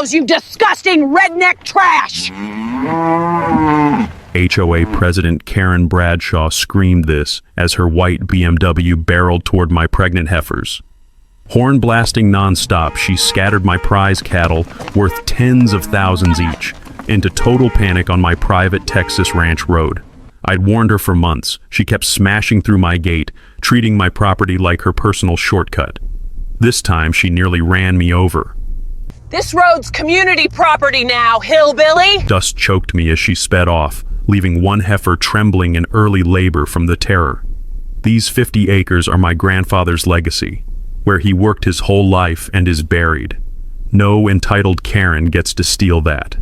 yourselves, you disgusting redneck trash! HOA President Karen Bradshaw screamed this as her white BMW barreled toward my pregnant heifers. Horn blasting nonstop, she scattered my prize cattle, worth tens of thousands each, into total panic on my private Texas ranch road. I'd warned her for months. She kept smashing through my gate, treating my property like her personal shortcut. This time, she nearly ran me over. This road's community property now, hillbilly! Dust choked me as she sped off, leaving one heifer trembling in early labor from the terror. These 50 acres are my grandfather's legacy, where he worked his whole life and is buried. No entitled Karen gets to steal that.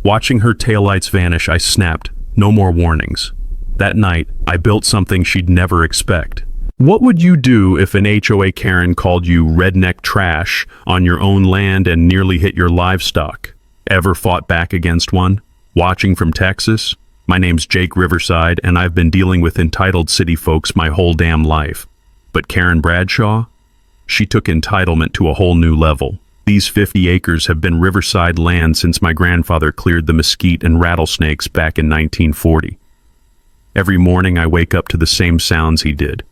Watching her taillights vanish, I snapped, no more warnings. That night, I built something she'd never expect. What would you do if an HOA Karen called you redneck trash on your own land and nearly hit your livestock? Ever fought back against one? Watching from Texas? My name's Jake Riverside, and I've been dealing with entitled city folks my whole damn life. But Karen Bradshaw? She took entitlement to a whole new level. These 50 acres have been Riverside land since my grandfather cleared the mesquite and rattlesnakes back in 1940. Every morning I wake up to the same sounds he did.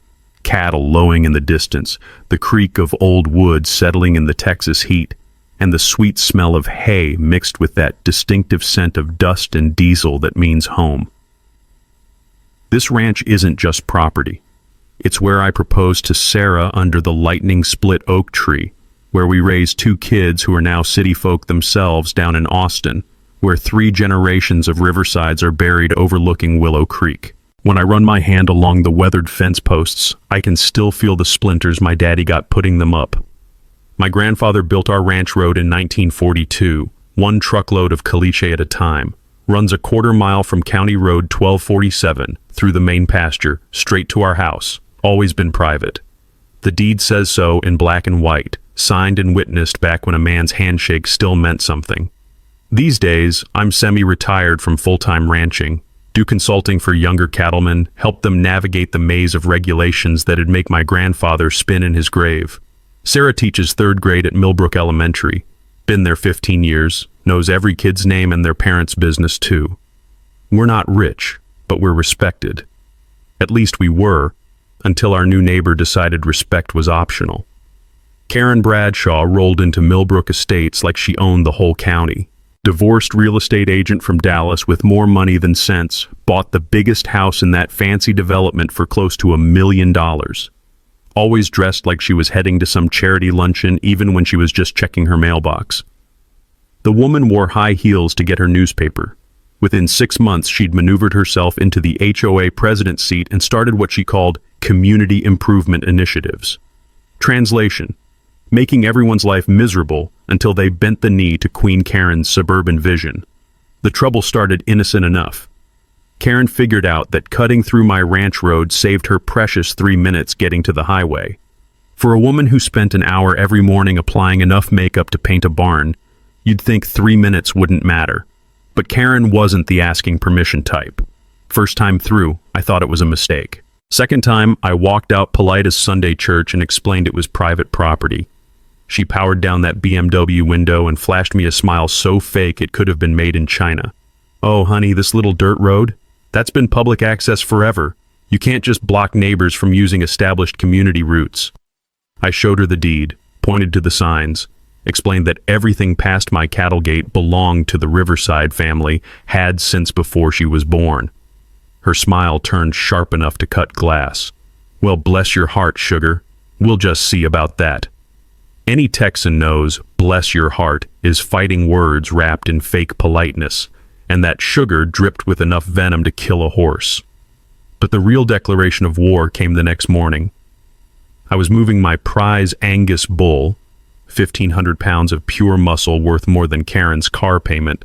Cattle lowing in the distance, the creak of old wood settling in the Texas heat, and the sweet smell of hay mixed with that distinctive scent of dust and diesel that means home. This ranch isn't just property. It's where I proposed to Sarah under the lightning-split oak tree, where we raised 2 kids who are now city folk themselves down in Austin, where 3 generations of Riversides are buried overlooking Willow Creek. When I run my hand along the weathered fence posts, I can still feel the splinters my daddy got putting them up. My grandfather built our ranch road in 1942, 1 truckload of caliche at a time, runs a quarter mile from County Road 1247 through the main pasture, straight to our house, always been private. The deed says so in black and white, signed and witnessed back when a man's handshake still meant something. These days, I'm semi-retired from full-time ranching, do consulting for younger cattlemen, help them navigate the maze of regulations that'd make my grandfather spin in his grave. Sarah teaches 3rd grade at Millbrook Elementary, been there 15 years, knows every kid's name and their parents' business too. We're not rich, but we're respected. At least we were, until our new neighbor decided respect was optional. Karen Bradshaw rolled into Millbrook Estates like she owned the whole county. Divorced real estate agent from Dallas with more money than sense, bought the biggest house in that fancy development for close to $1 million. Always dressed like she was heading to some charity luncheon even when she was just checking her mailbox. The woman wore high heels to get her newspaper. Within 6 months, she'd maneuvered herself into the HOA president seat and started what she called community improvement initiatives. Translation: making everyone's life miserable until they bent the knee to Queen Karen's suburban vision. The trouble started innocent enough. Karen figured out that cutting through my ranch road saved her precious 3 minutes getting to the highway. For a woman who spent an hour every morning applying enough makeup to paint a barn, you'd think 3 minutes wouldn't matter. But Karen wasn't the asking permission type. First time through, I thought it was a mistake. Second time, I walked out polite as Sunday church and explained it was private property. She powered down that BMW window and flashed me a smile so fake it could have been made in China. "Oh, honey, this little dirt road? That's been public access forever. You can't just block neighbors from using established community routes." I showed her the deed, pointed to the signs, explained that everything past my cattle gate belonged to the Riverside family, had since before she was born. Her smile turned sharp enough to cut glass. "Well, bless your heart, sugar. We'll just see about that." Any Texan knows "bless your heart" is fighting words wrapped in fake politeness, and that sugar dripped with enough venom to kill a horse. But the real declaration of war came the next morning. I was moving my prize Angus bull, 1,500 pounds of pure muscle worth more than Karen's car payment,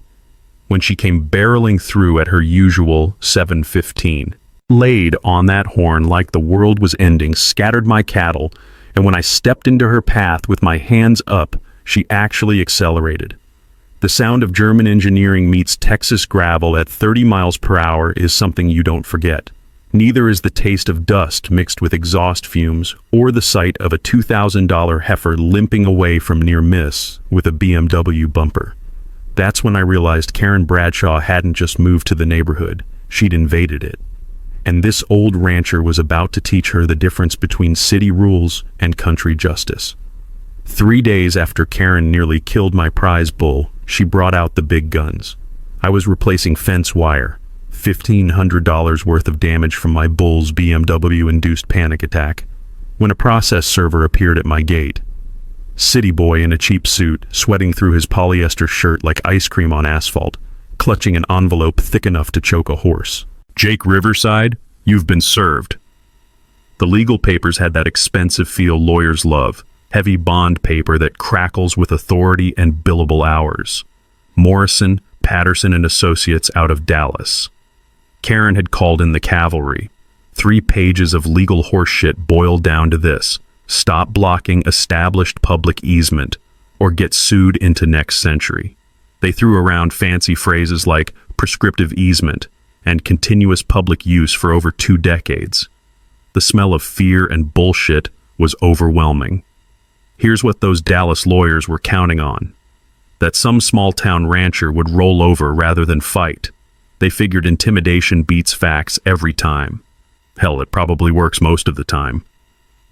when she came barreling through at her usual 7:15. Laid on that horn like the world was ending, scattered my cattle, and when I stepped into her path with my hands up, she actually accelerated. The sound of German engineering meets Texas gravel at 30 miles per hour is something you don't forget. Neither is the taste of dust mixed with exhaust fumes or the sight of a $2,000 heifer limping away from near miss with a BMW bumper. That's when I realized Karen Bradshaw hadn't just moved to the neighborhood, she'd invaded it. And this old rancher was about to teach her the difference between city rules and country justice. 3 days after Karen nearly killed my prize bull, she brought out the big guns. I was replacing fence wire, $1,500 worth of damage from my bull's BMW-induced panic attack, when a process server appeared at my gate. City boy in a cheap suit, sweating through his polyester shirt like ice cream on asphalt, clutching an envelope thick enough to choke a horse. "Jake Riverside, you've been served." The legal papers had that expensive feel lawyers love, heavy bond paper that crackles with authority and billable hours. Morrison, Patterson and Associates out of Dallas. Karen had called in the cavalry. 3 pages of legal horseshit boiled down to this: stop blocking established public easement, or get sued into next century. They threw around fancy phrases like prescriptive easement and continuous public use for over 2 decades. The smell of fear and bullshit was overwhelming. Here's what those Dallas lawyers were counting on: that some small-town rancher would roll over rather than fight. They figured intimidation beats facts every time. Hell, it probably works most of the time.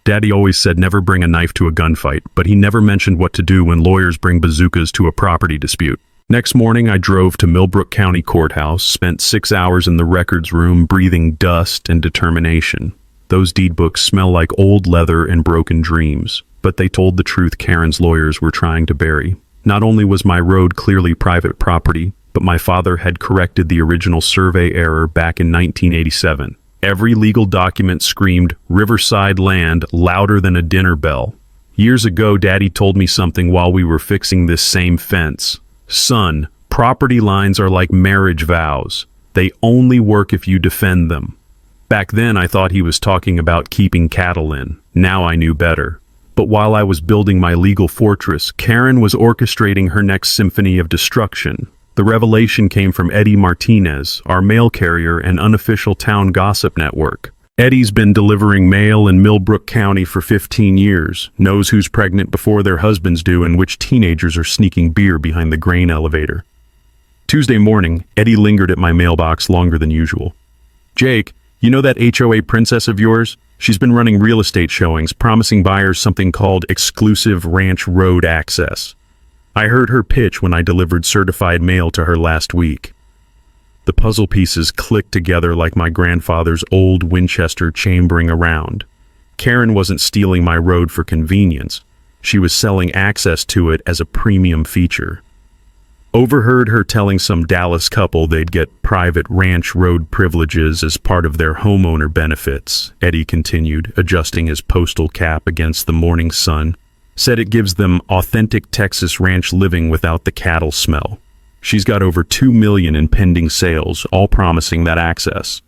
Daddy always said never bring a knife to a gunfight, but he never mentioned what to do when lawyers bring bazookas to a property dispute. Next morning, I drove to Millbrook County Courthouse, spent 6 hours in the records room breathing dust and determination. Those deed books smell like old leather and broken dreams, but they told the truth Karen's lawyers were trying to bury. Not only was my road clearly private property, but my father had corrected the original survey error back in 1987. Every legal document screamed Riverside land louder than a dinner bell. Years ago, Daddy told me something while we were fixing this same fence. "Son, property lines are like marriage vows. They only work if you defend them." Back then, I thought he was talking about keeping cattle in. Now I knew better. But while I was building my legal fortress, Karen was orchestrating her next symphony of destruction. The revelation came from Eddie Martinez, our mail carrier and unofficial town gossip network. Eddie's been delivering mail in Millbrook County for 15 years, knows who's pregnant before their husbands do and which teenagers are sneaking beer behind the grain elevator. Tuesday morning, Eddie lingered at my mailbox longer than usual. "Jake, you know that HOA princess of yours? She's been running real estate showings, promising buyers something called exclusive ranch road access. I heard her pitch when I delivered certified mail to her last week." The puzzle pieces clicked together like my grandfather's old Winchester chambering around. Karen wasn't stealing my road for convenience. She was selling access to it as a premium feature. Overheard her telling some Dallas couple they'd get private ranch road privileges as part of their homeowner benefits, Eddie continued, adjusting his postal cap against the morning sun. Said it gives them authentic Texas ranch living without the cattle smell. She's got over 2 million in pending sales, all promising that access.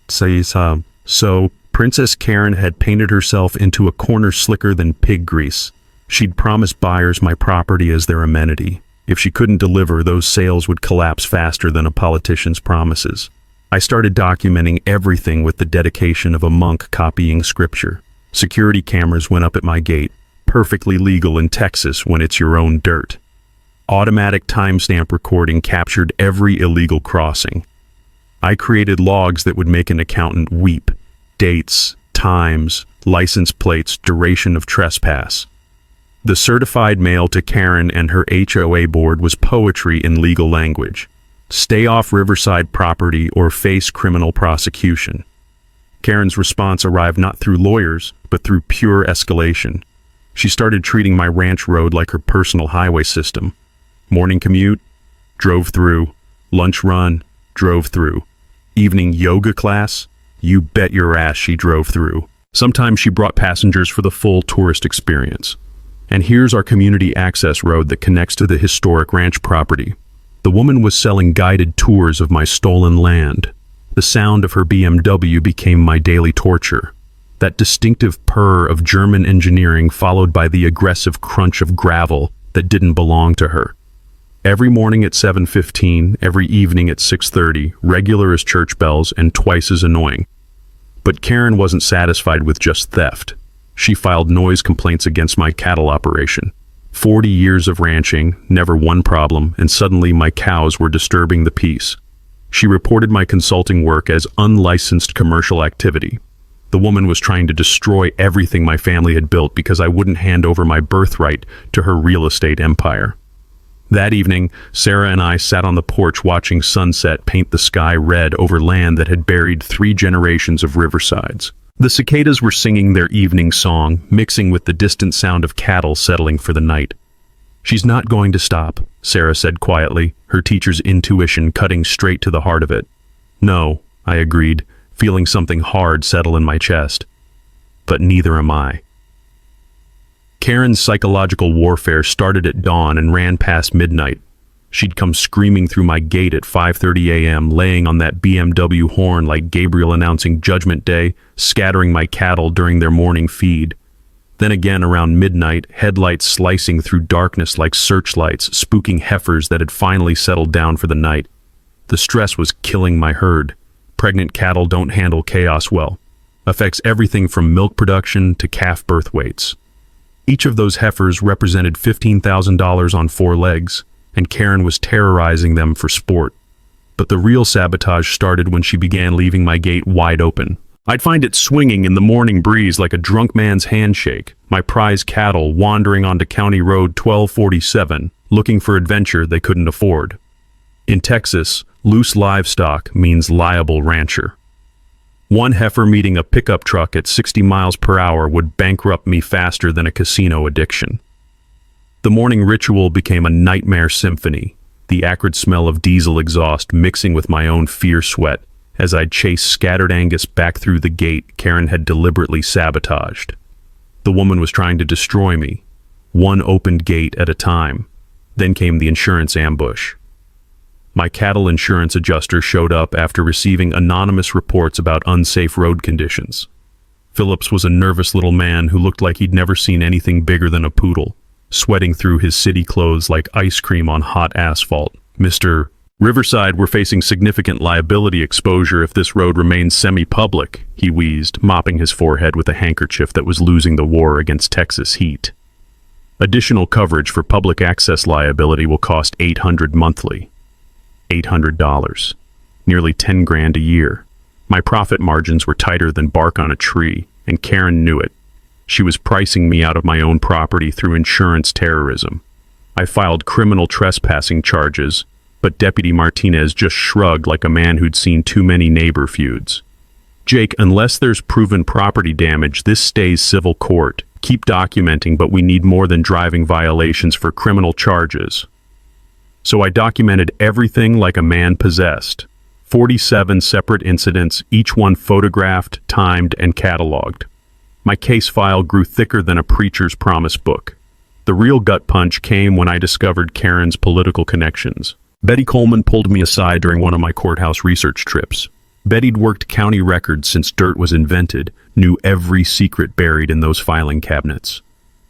So Princess Karen had painted herself into a corner slicker than pig grease. She'd promised buyers my property as their amenity. If she couldn't deliver, those sales would collapse faster than a politician's promises. I started documenting everything with the dedication of a monk copying scripture. Security cameras went up at my gate, perfectly legal in Texas when it's your own dirt. Automatic timestamp recording captured every illegal crossing. I created logs that would make an accountant weep. Dates, times, license plates, duration of trespass. The certified mail to Karen and her HOA board was poetry in legal language. Stay off Riverside property or face criminal prosecution. Karen's response arrived not through lawyers, but through pure escalation. She started treating my ranch road like her personal highway system. Morning commute, drove through. Lunch run, drove through. Evening yoga class, you bet your ass she drove through. Sometimes she brought passengers for the full tourist experience. And here's our community access road that connects to the historic ranch property. The woman was selling guided tours of my stolen land. The sound of her BMW became my daily torture. That distinctive purr of German engineering followed by the aggressive crunch of gravel that didn't belong to her. Every morning at 7:15, every evening at 6:30, regular as church bells and twice as annoying. But Karen wasn't satisfied with just theft. She filed noise complaints against my cattle operation. 40 years of ranching, never one problem, and suddenly my cows were disturbing the peace. She reported my consulting work as unlicensed commercial activity. The woman was trying to destroy everything my family had built because I wouldn't hand over my birthright to her real estate empire. That evening, Sarah and I sat on the porch watching sunset paint the sky red over land that had buried 3 generations of riversides. The cicadas were singing their evening song, mixing with the distant sound of cattle settling for the night. "She's not going to stop," Sarah said quietly, her teacher's intuition cutting straight to the heart of it. "No," I agreed, feeling something hard settle in my chest. "But neither am I." Karen's psychological warfare started at dawn and ran past midnight. She'd come screaming through my gate at 5:30 a.m., laying on that BMW horn like Gabriel announcing Judgment Day, scattering my cattle during their morning feed. Then again around midnight, headlights slicing through darkness like searchlights, spooking heifers that had finally settled down for the night. The stress was killing my herd. Pregnant cattle don't handle chaos well. Affects everything from milk production to calf birth weights. Each of those heifers represented $15,000 on 4 legs, and Karen was terrorizing them for sport. But the real sabotage started when she began leaving my gate wide open. I'd find it swinging in the morning breeze like a drunk man's handshake, my prize cattle wandering onto County Road 1247, looking for adventure they couldn't afford. In Texas, loose livestock means liable rancher. One heifer meeting a pickup truck at 60 miles per hour would bankrupt me faster than a casino addiction. The morning ritual became a nightmare symphony, the acrid smell of diesel exhaust mixing with my own fear sweat as I'd chase scattered Angus back through the gate Karen had deliberately sabotaged. The woman was trying to destroy me, one opened gate at a time. Then came the insurance ambush. My cattle insurance adjuster showed up after receiving anonymous reports about unsafe road conditions. Phillips was a nervous little man who looked like he'd never seen anything bigger than a poodle, sweating through his city clothes like ice cream on hot asphalt. "Mr. Riverside, we're facing significant liability exposure if this road remains semi-public," he wheezed, mopping his forehead with a handkerchief that was losing the war against Texas heat. "Additional coverage for public access liability will cost $800 monthly. $800. Nearly 10 grand a year. My profit margins were tighter than bark on a tree, and Karen knew it. She was pricing me out of my own property through insurance terrorism. I filed criminal trespassing charges, but Deputy Martinez just shrugged like a man who'd seen too many neighbor feuds. "Jake, unless there's proven property damage, this stays civil court. Keep documenting, but we need more than driving violations for criminal charges." So I documented everything like a man possessed. 47 separate incidents, each one photographed, timed, and cataloged. My case file grew thicker than a preacher's promise book. The real gut punch came when I discovered Karen's political connections. Betty Coleman pulled me aside during one of my courthouse research trips. Betty'd worked county records since dirt was invented, knew every secret buried in those filing cabinets.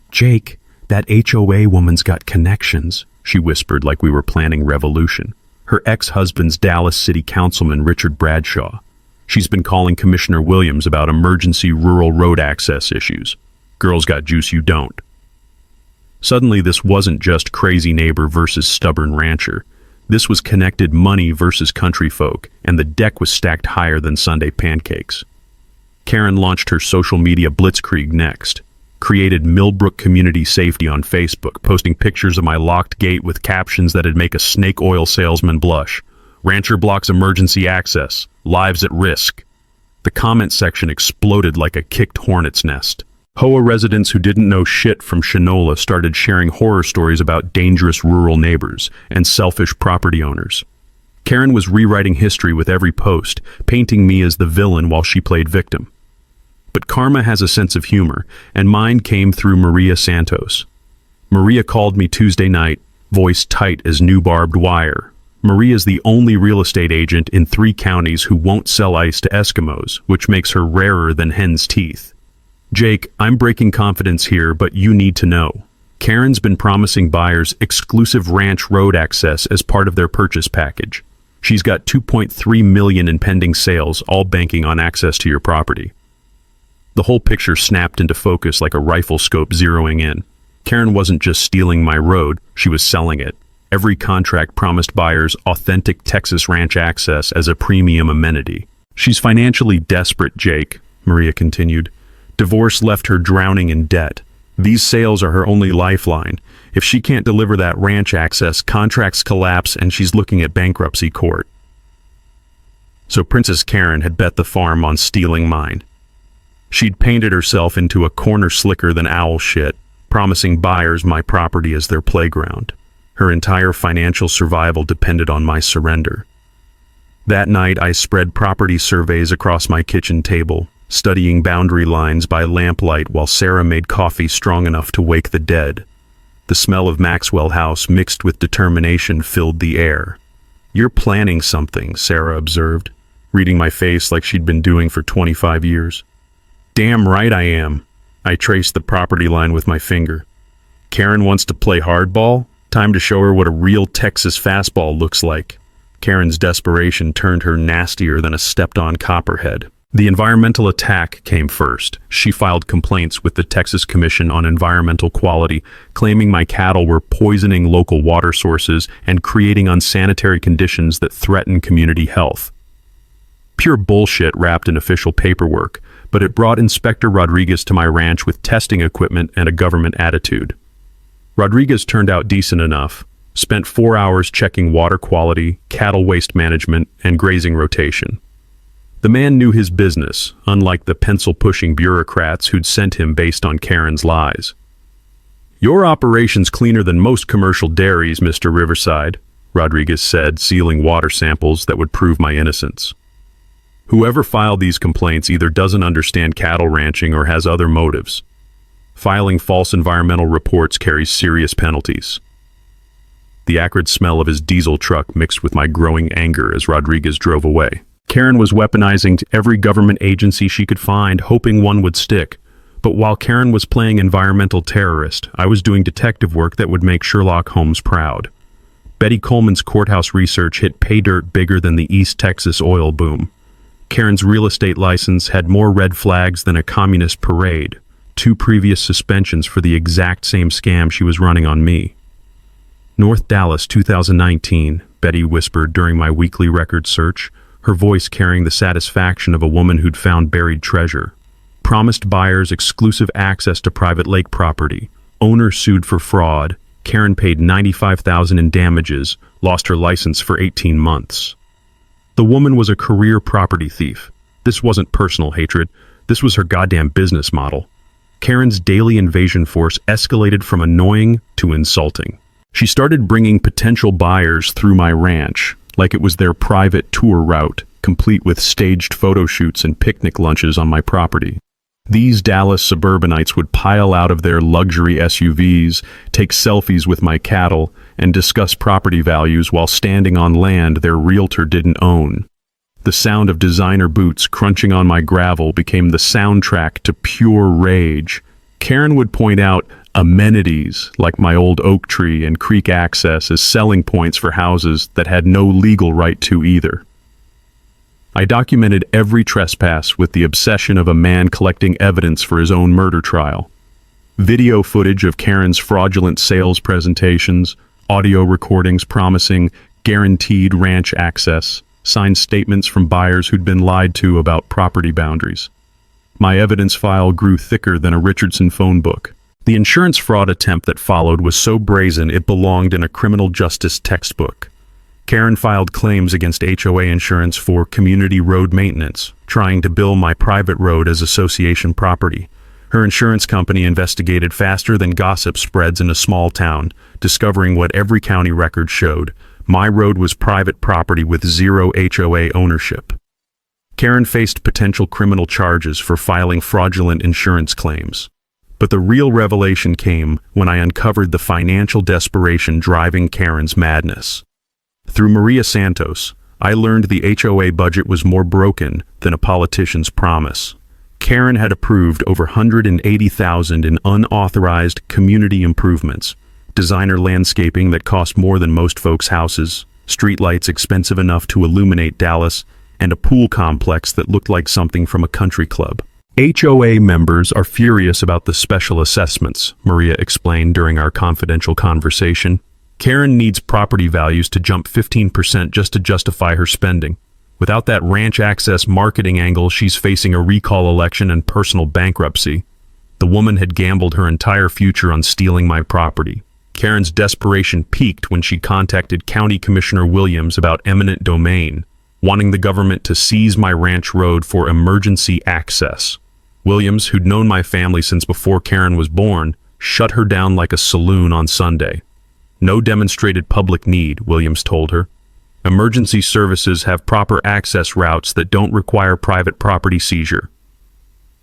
"Jake, that HOA woman's got connections," she whispered like we were planning revolution. "Her ex-husband's Dallas City Councilman Richard Bradshaw. She's been calling Commissioner Williams about emergency rural road access issues. Girl's got juice you don't." Suddenly, this wasn't just crazy neighbor versus stubborn rancher. This was connected money versus country folk, and the deck was stacked higher than Sunday pancakes. Karen launched her social media blitzkrieg next. Created Millbrook Community Safety on Facebook, posting pictures of my locked gate with captions that'd make a snake oil salesman blush. "Rancher blocks emergency access. Lives at risk." The comment section exploded like a kicked hornet's nest. HOA residents who didn't know shit from Shinola started sharing horror stories about dangerous rural neighbors and selfish property owners. Karen was rewriting history with every post, painting me as the villain while she played victim. But karma has a sense of humor, and mine came through Maria Santos. Maria called me Tuesday night, voice tight as new barbed wire. Maria's the only real estate agent in 3 counties who won't sell ice to Eskimos, which makes her rarer than hen's teeth. "Jake, I'm breaking confidence here, but you need to know. Karen's been promising buyers exclusive ranch road access as part of their purchase package. She's got $2.3 million in pending sales, all banking on access to your property. The whole picture snapped into focus like a rifle scope zeroing in. Karen wasn't just stealing my road, she was selling it. Every contract promised buyers authentic Texas ranch access as a premium amenity. She's financially desperate, Jake, Maria continued. Divorce left her drowning in debt. These sales are her only lifeline. If she can't deliver that ranch access, contracts collapse and she's looking at bankruptcy court. So Princess Karen had bet the farm on stealing mine. She'd painted herself into a corner slicker than owl shit, promising buyers my property as their playground. Her entire financial survival depended on my surrender. That night, I spread property surveys across my kitchen table, studying boundary lines by lamplight while Sarah made coffee strong enough to wake the dead. The smell of Maxwell House mixed with determination filled the air. "You're planning something," Sarah observed, reading my face like she'd been doing for 25 years. "Damn right I am." I traced the property line with my finger. "Karen wants to play hardball? Time to show her what a real Texas fastball looks like." Karen's desperation turned her nastier than a stepped-on copperhead. The environmental attack came first. She filed complaints with the Texas Commission on Environmental Quality, claiming my cattle were poisoning local water sources and creating unsanitary conditions that threaten community health. Pure bullshit wrapped in official paperwork, but it brought Inspector Rodriguez to my ranch with testing equipment and a government attitude. Rodriguez turned out decent enough, spent 4 hours checking water quality, cattle waste management, and grazing rotation. The man knew his business, unlike the pencil-pushing bureaucrats who'd sent him based on Karen's lies. "Your operation's cleaner than most commercial dairies, Mr. Riverside," Rodriguez said, sealing water samples that would prove my innocence. Whoever filed these complaints either doesn't understand cattle ranching or has other motives. Filing false environmental reports carries serious penalties. The acrid smell of his diesel truck mixed with my growing anger as Rodriguez drove away. Karen was weaponizing to every government agency she could find, hoping one would stick. But while Karen was playing environmental terrorist, I was doing detective work that would make Sherlock Holmes proud. Betty Coleman's courthouse research hit pay dirt bigger than the East Texas oil boom. Karen's real estate license had more red flags than a communist parade. 2 previous suspensions for the exact same scam she was running on me. "North Dallas, 2019, Betty whispered during my weekly record search, her voice carrying the satisfaction of a woman who'd found buried treasure. Promised buyers exclusive access to private lake property. Owner sued for fraud. Karen paid $95,000 in damages, lost her license for 18 months. The woman was a career property thief. This wasn't personal hatred. This was her goddamn business model. Karen's daily invasion force escalated from annoying to insulting. She started bringing potential buyers through my ranch, like it was their private tour route, complete with staged photo shoots and picnic lunches on my property. These Dallas suburbanites would pile out of their luxury SUVs, take selfies with my cattle, and discuss property values while standing on land their realtor didn't own. The sound of designer boots crunching on my gravel became the soundtrack to pure rage. Karen would point out amenities like my old oak tree and creek access as selling points for houses that had no legal right to either. I documented every trespass with the obsession of a man collecting evidence for his own murder trial. Video footage of Karen's fraudulent sales presentations, audio recordings promising guaranteed ranch access, signed statements from buyers who'd been lied to about property boundaries. My evidence file grew thicker than a Richardson phone book. The insurance fraud attempt that followed was so brazen it belonged in a criminal justice textbook. Karen filed claims against HOA insurance for community road maintenance, trying to bill my private road as association property. Her insurance company investigated faster than gossip spreads in a small town, discovering what every county record showed. My road was private property with zero HOA ownership. Karen faced potential criminal charges for filing fraudulent insurance claims. But the real revelation came when I uncovered the financial desperation driving Karen's madness. Through Maria Santos, I learned the HOA budget was more broken than a politician's promise. Karen had approved over $180,000 in unauthorized community improvements, designer landscaping that cost more than most folks' houses, streetlights expensive enough to illuminate Dallas, and a pool complex that looked like something from a country club. HOA members are furious about the special assessments, Maria explained during our confidential conversation. Karen needs property values to jump 15% just to justify her spending. Without that ranch access marketing angle, she's facing a recall election and personal bankruptcy. The woman had gambled her entire future on stealing my property. Karen's desperation peaked when she contacted County Commissioner Williams about eminent domain, wanting the government to seize my ranch road for emergency access. Williams, who'd known my family since before Karen was born, shut her down like a saloon on Sunday. No demonstrated public need, Williams told her. Emergency services have proper access routes that don't require private property seizure.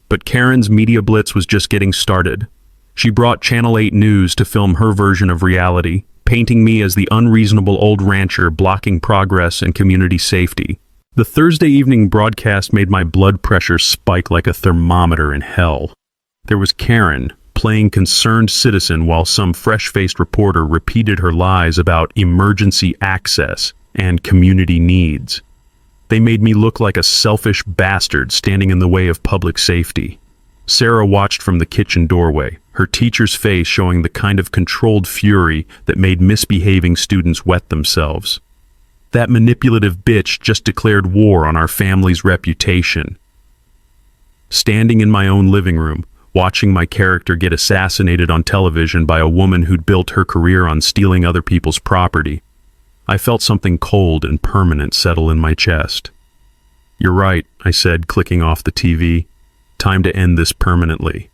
But Karen's media blitz was just getting started. She brought Channel 8 News to film her version of reality, painting me as the unreasonable old rancher blocking progress and community safety. The Thursday evening broadcast made my blood pressure spike like a thermometer in hell. There was Karen, playing concerned citizen while some fresh-faced reporter repeated her lies about emergency access and community needs. They made me look like a selfish bastard standing in the way of public safety. Sarah watched from the kitchen doorway, her teacher's face showing the kind of controlled fury that made misbehaving students wet themselves. That manipulative bitch just declared war on our family's reputation. Standing in my own living room, watching my character get assassinated on television by a woman who'd built her career on stealing other people's property, I felt something cold and permanent settle in my chest. "You're right," I said, clicking off the TV. "Time to end this permanently."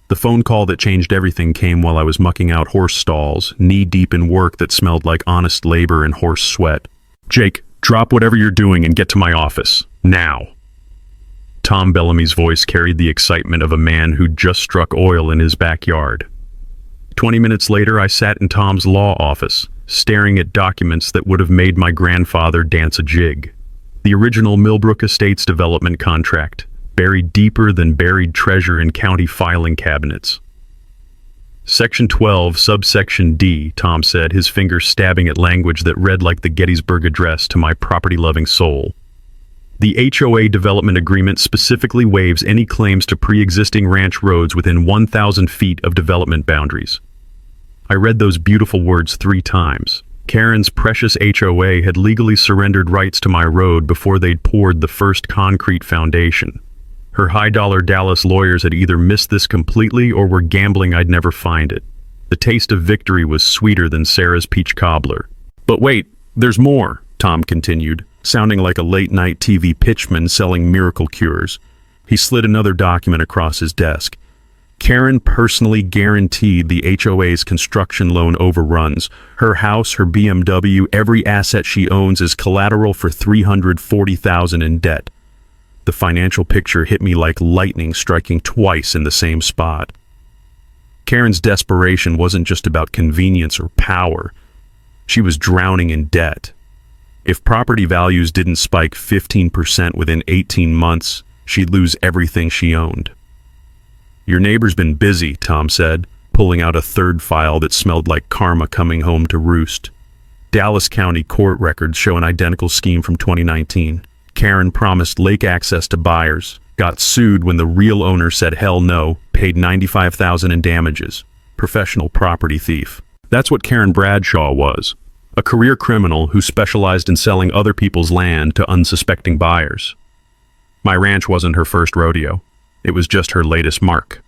The phone call that changed everything came while I was mucking out horse stalls, knee-deep in work that smelled like honest labor and horse sweat. "Jake, drop whatever you're doing and get to my office. Now." Tom Bellamy's voice carried the excitement of a man who'd just struck oil in his backyard. 20 minutes later, I sat in Tom's law office, staring at documents that would have made my grandfather dance a jig. The original Millbrook Estates development contract, buried deeper than buried treasure in county filing cabinets. "Section 12, subsection D," Tom said, his finger stabbing at language that read like the Gettysburg Address to my property-loving soul. "The HOA development agreement specifically waives any claims to pre-existing ranch roads within 1,000 feet of development boundaries." I read those beautiful words 3 times. Karen's precious HOA had legally surrendered rights to my road before they'd poured the first concrete foundation. Her high-dollar Dallas lawyers had either missed this completely or were gambling I'd never find it. The taste of victory was sweeter than Sarah's peach cobbler. "But wait, there's more," Tom continued, sounding like a late-night TV pitchman selling miracle cures. He slid another document across his desk. "Karen personally guaranteed the HOA's construction loan overruns. Her house, her BMW, every asset she owns is collateral for $340,000 in debt." The financial picture hit me like lightning striking twice in the same spot. Karen's desperation wasn't just about convenience or power. She was drowning in debt. If property values didn't spike 15% within 18 months, she'd lose everything she owned. "Your neighbor's been busy," Tom said, pulling out a third file that smelled like karma coming home to roost. Dallas County court records show an identical scheme from 2019. Karen promised lake access to buyers, got sued when the real owner said hell no, paid $95,000 in damages. Professional property thief. That's what Karen Bradshaw was. A career criminal who specialized in selling other people's land to unsuspecting buyers. My ranch wasn't her first rodeo. It was just her latest mark.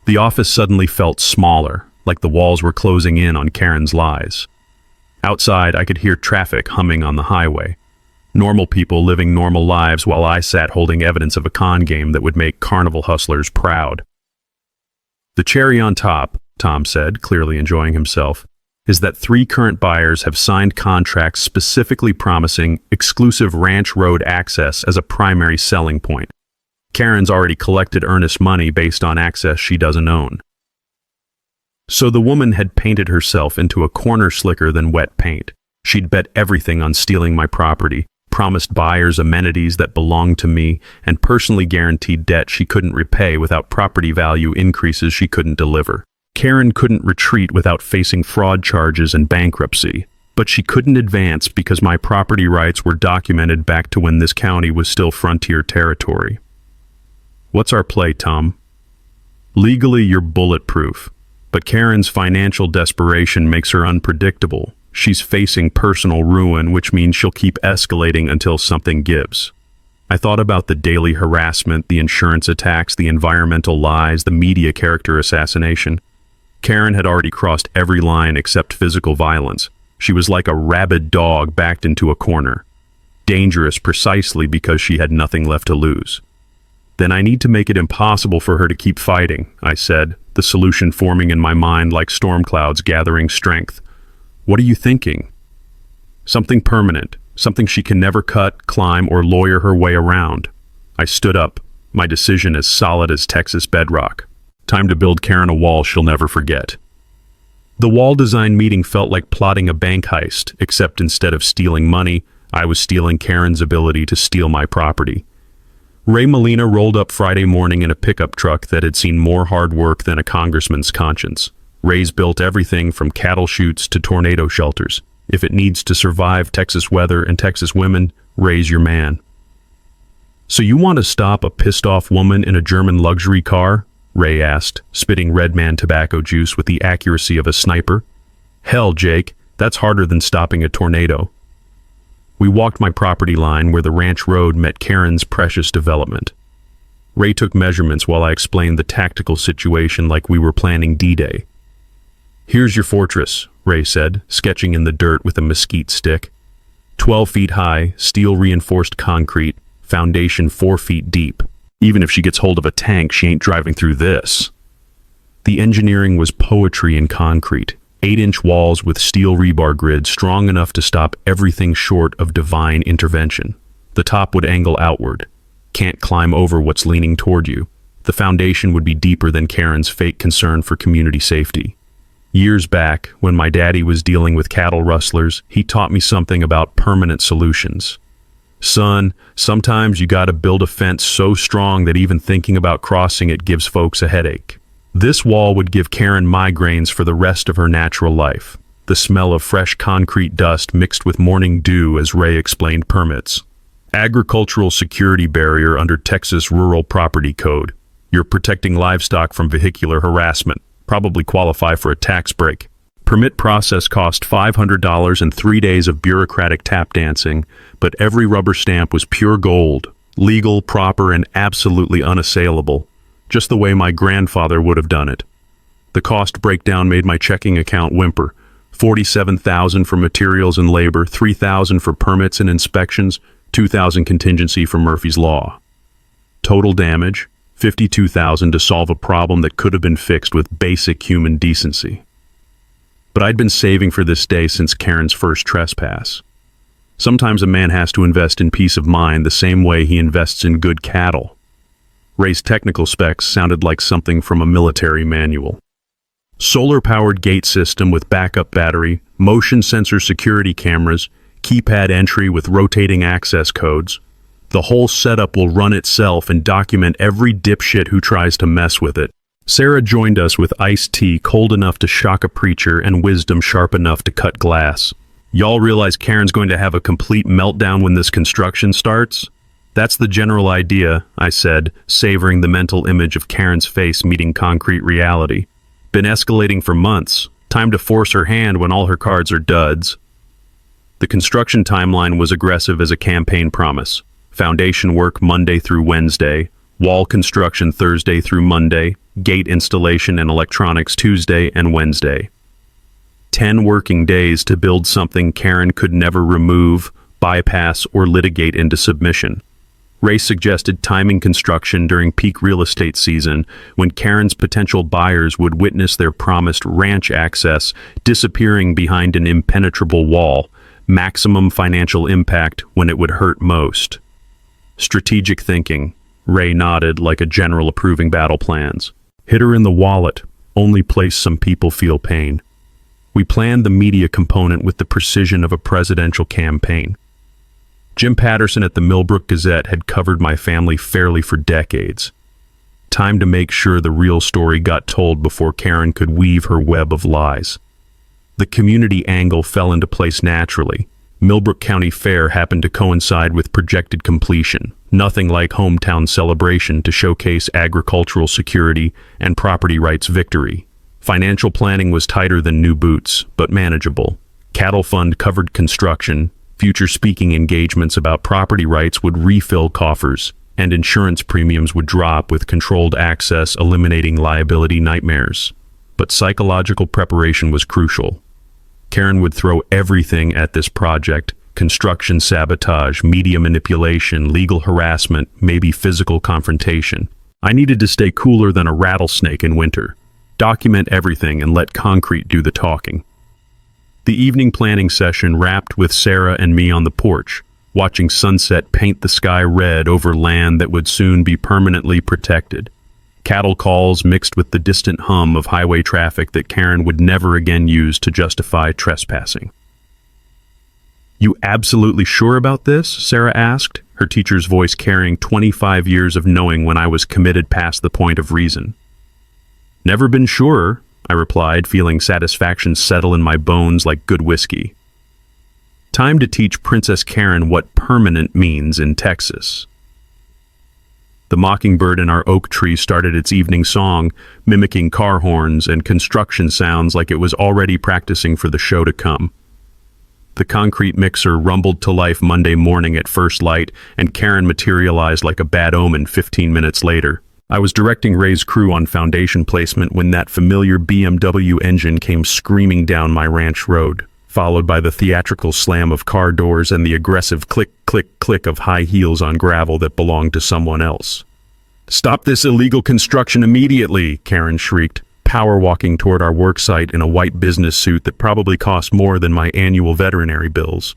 The office suddenly felt smaller, like the walls were closing in on Karen's lies. Outside, I could hear traffic humming on the highway. Normal people living normal lives while I sat holding evidence of a con game that would make carnival hustlers proud. "The cherry on top," Tom said, clearly enjoying himself, "is that 3 current buyers have signed contracts specifically promising exclusive ranch road access as a primary selling point. Karen's already collected earnest money based on access she doesn't own." So the woman had painted herself into a corner slicker than wet paint. She'd bet everything on stealing my property, promised buyers amenities that belonged to me, and personally guaranteed debt she couldn't repay without property value increases she couldn't deliver. Karen couldn't retreat without facing fraud charges and bankruptcy, but she couldn't advance because my property rights were documented back to when this county was still frontier territory. What's our play, Tom? Legally, you're bulletproof, but Karen's financial desperation makes her unpredictable. She's facing personal ruin, which means she'll keep escalating until something gives. I thought about the daily harassment, the insurance attacks, the environmental lies, the media character assassination. Karen had already crossed every line except physical violence. She was like a rabid dog backed into a corner. Dangerous precisely because she had nothing left to lose. Then I need to make it impossible for her to keep fighting, I said, the solution forming in my mind like storm clouds gathering strength. What are you thinking? Something permanent, something she can never cut, climb, or lawyer her way around. I stood up, my decision as solid as Texas bedrock. Time to build Karen a wall she'll never forget. The wall design meeting felt like plotting a bank heist, except instead of stealing money, I was stealing Karen's ability to steal my property. Ray Molina rolled up Friday morning in a pickup truck that had seen more hard work than a congressman's conscience. Ray's built everything from cattle chutes to tornado shelters. If it needs to survive Texas weather and Texas women, Ray's your man. So you want to stop a pissed-off woman in a German luxury car? Ray asked, spitting Red Man tobacco juice with the accuracy of a sniper. Hell, Jake, that's harder than stopping a tornado. We walked my property line where the ranch road met Karen's precious development. Ray took measurements while I explained the tactical situation like we were planning D-Day. Here's your fortress, Ray said, sketching in the dirt with a mesquite stick. 12 feet high, steel-reinforced concrete, foundation 4 feet deep. Even if she gets hold of a tank, she ain't driving through this. The engineering was poetry in concrete. 8-inch walls with steel rebar grids strong enough to stop everything short of divine intervention. The top would angle outward. Can't climb over what's leaning toward you. The foundation would be deeper than Karen's fake concern for community safety. Years back, when my daddy was dealing with cattle rustlers, he taught me something about permanent solutions. Son, sometimes you gotta build a fence so strong that even thinking about crossing it gives folks a headache. This wall would give Karen migraines for the rest of her natural life. The smell of fresh concrete dust mixed with morning dew as Ray explained permits. Agricultural security barrier under Texas Rural Property Code. You're protecting livestock from vehicular harassment. Probably qualify for a tax break. Permit process cost $500 and 3 days of bureaucratic tap dancing, but every rubber stamp was pure gold, legal, proper, and absolutely unassailable. Just the way my grandfather would have done it. The cost breakdown made my checking account whimper. $47,000 for materials and labor, $3,000 for permits and inspections, $2,000 contingency for Murphy's Law. Total damage, $52,000 to solve a problem that could have been fixed with basic human decency. But I'd been saving for this day since Karen's first trespass. Sometimes a man has to invest in peace of mind the same way he invests in good cattle. Ray's technical specs sounded like something from a military manual. Solar-powered gate system with backup battery, motion sensor security cameras, keypad entry with rotating access codes. The whole setup will run itself and document every dipshit who tries to mess with it. Sarah joined us with iced tea cold enough to shock a preacher and wisdom sharp enough to cut glass. Y'all realize Karen's going to have a complete meltdown when this construction starts? That's the general idea, I said, savoring the mental image of Karen's face meeting concrete reality. Been escalating for months. Time to force her hand when all her cards are duds. The construction timeline was aggressive as a campaign promise. Foundation work Monday through Wednesday, wall construction Thursday through Monday, gate installation and electronics Tuesday and Wednesday. 10 working days to build something Karen could never remove, bypass, or litigate into submission. Ray suggested timing construction during peak real estate season when Karen's potential buyers would witness their promised ranch access disappearing behind an impenetrable wall, maximum financial impact when it would hurt most. Strategic thinking. Ray nodded like a general approving battle plans. Hit her in the wallet, only place some people feel pain. We planned the media component with the precision of a presidential campaign. Jim Patterson at the Millbrook Gazette had covered my family fairly for decades. Time to make sure the real story got told before Karen could weave her web of lies. The community angle fell into place naturally. Millbrook County Fair happened to coincide with projected completion, nothing like hometown celebration to showcase agricultural security and property rights victory. Financial planning was tighter than new boots, but manageable. Cattle fund covered construction, future speaking engagements about property rights would refill coffers, and insurance premiums would drop with controlled access eliminating liability nightmares. But psychological preparation was crucial. Karen would throw everything at this project: construction sabotage, media manipulation, legal harassment, maybe physical confrontation. I needed to stay cooler than a rattlesnake in winter. Document everything and let concrete do the talking. The evening planning session wrapped with Sarah and me on the porch, watching sunset paint the sky red over land that would soon be permanently protected. Cattle calls mixed with the distant hum of highway traffic that Karen would never again use to justify trespassing. "You absolutely sure about this?" Sarah asked, her teacher's voice carrying 25 years of knowing when I was committed past the point of reason. "Never been surer," I replied, feeling satisfaction settle in my bones like good whiskey. Time to teach Princess Karen what permanent means in Texas. The mockingbird in our oak tree started its evening song, mimicking car horns and construction sounds like it was already practicing for the show to come. The concrete mixer rumbled to life Monday morning at first light, and Karen materialized like a bad omen 15 minutes later. I was directing Ray's crew on foundation placement when that familiar BMW engine came screaming down my ranch road, followed by the theatrical slam of car doors and the aggressive click, click, click of high heels on gravel that belonged to someone else. "Stop this illegal construction immediately!" Karen shrieked, power walking toward our work site in a white business suit that probably cost more than my annual veterinary bills.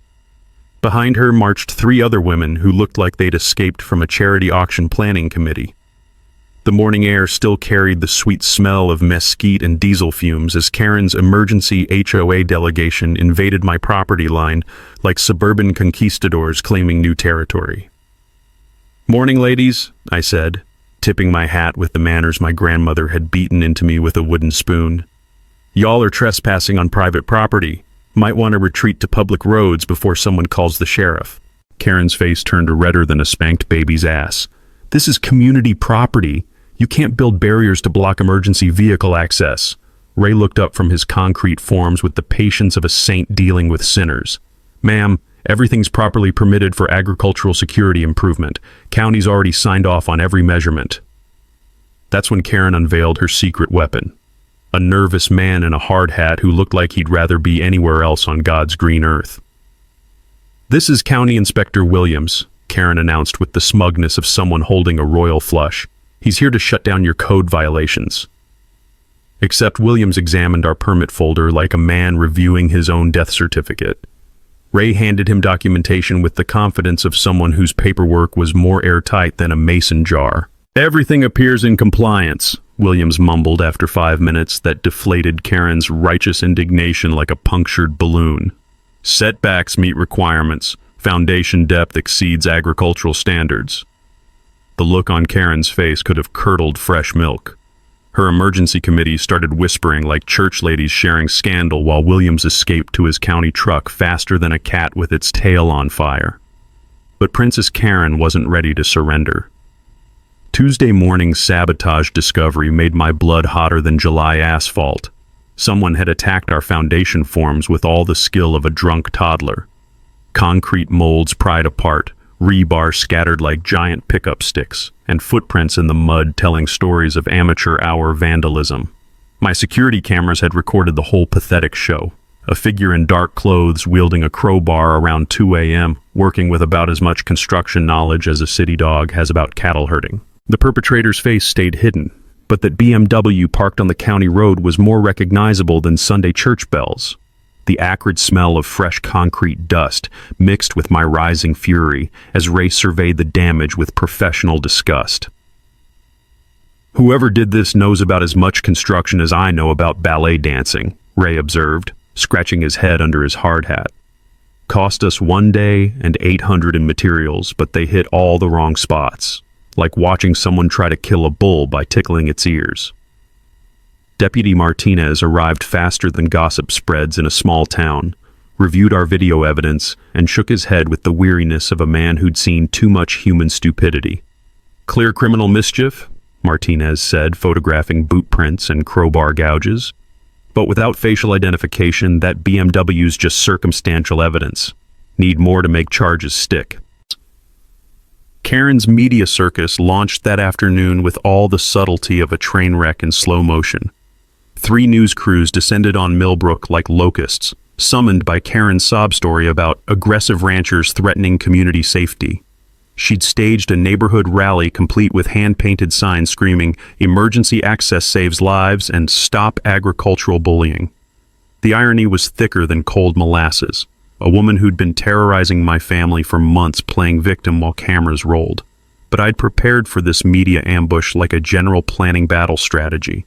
Behind her marched 3 other women who looked like they'd escaped from a charity auction planning committee. The morning air still carried the sweet smell of mesquite and diesel fumes as Karen's emergency HOA delegation invaded my property line like suburban conquistadors claiming new territory. "Morning, ladies," I said, tipping my hat with the manners my grandmother had beaten into me with a wooden spoon. "Y'all are trespassing on private property. Might want to retreat to public roads before someone calls the sheriff." Karen's face turned redder than a spanked baby's ass. "This is community property. You can't build barriers to block emergency vehicle access." Ray looked up from his concrete forms with the patience of a saint dealing with sinners. "Ma'am, everything's properly permitted for agricultural security improvement. County's already signed off on every measurement." That's when Karen unveiled her secret weapon. A nervous man in a hard hat who looked like he'd rather be anywhere else on God's green earth. "This is County Inspector Williams," Karen announced with the smugness of someone holding a royal flush. "He's here to shut down your code violations." Except Williams examined our permit folder like a man reviewing his own death certificate. Ray handed him documentation with the confidence of someone whose paperwork was more airtight than a mason jar. "Everything appears in compliance," Williams mumbled after 5 minutes that deflated Karen's righteous indignation like a punctured balloon. "Setbacks meet requirements. Foundation depth exceeds agricultural standards." The look on Karen's face could have curdled fresh milk. Her emergency committee started whispering like church ladies sharing scandal while Williams escaped to his county truck faster than a cat with its tail on fire. But Princess Karen wasn't ready to surrender. Tuesday morning's sabotage discovery made my blood hotter than July asphalt. Someone had attacked our foundation forms with all the skill of a drunk toddler. Concrete molds pried apart, rebar scattered like giant pickup sticks, and footprints in the mud telling stories of amateur hour vandalism. My security cameras had recorded the whole pathetic show. A figure in dark clothes wielding a crowbar around 2 a.m., working with about as much construction knowledge as a city dog has about cattle herding. The perpetrator's face stayed hidden, but that BMW parked on the county road was more recognizable than Sunday church bells. The acrid smell of fresh concrete dust mixed with my rising fury as Ray surveyed the damage with professional disgust. "Whoever did this knows about as much construction as I know about ballet dancing," Ray observed, scratching his head under his hard hat. Cost us 1 day and 800 in materials, but they hit all the wrong spots, like watching someone try to kill a bull by tickling its ears. Deputy Martinez arrived faster than gossip spreads in a small town, reviewed our video evidence, and shook his head with the weariness of a man who'd seen too much human stupidity. "Clear criminal mischief," Martinez said, photographing boot prints and crowbar gouges. "But without facial identification, that BMW's just circumstantial evidence. Need more to make charges stick." Karen's media circus launched that afternoon with all the subtlety of a train wreck in slow motion. 3 news crews descended on Millbrook like locusts, summoned by Karen's sob story about aggressive ranchers threatening community safety. She'd staged a neighborhood rally complete with hand-painted signs screaming, "Emergency access saves lives" and "Stop agricultural bullying." The irony was thicker than cold molasses. A woman who'd been terrorizing my family for months playing victim while cameras rolled. But I'd prepared for this media ambush like a general planning battle strategy.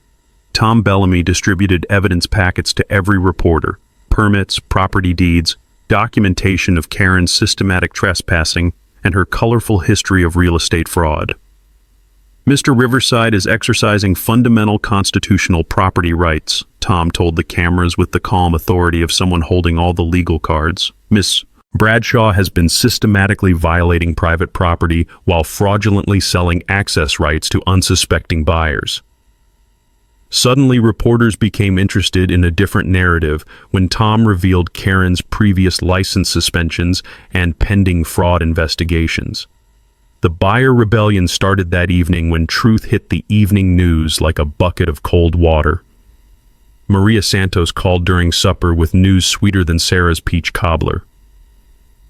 Tom Bellamy distributed evidence packets to every reporter, permits, property deeds, documentation of Karen's systematic trespassing, and her colorful history of real estate fraud. "Mr. Riverside is exercising fundamental constitutional property rights," Tom told the cameras with the calm authority of someone holding all the legal cards. "Miss Bradshaw has been systematically violating private property while fraudulently selling access rights to unsuspecting buyers." Suddenly, reporters became interested in a different narrative when Tom revealed Karen's previous license suspensions and pending fraud investigations. The buyer rebellion started that evening when truth hit the evening news like a bucket of cold water. Maria Santos called during supper with news sweeter than Sarah's peach cobbler.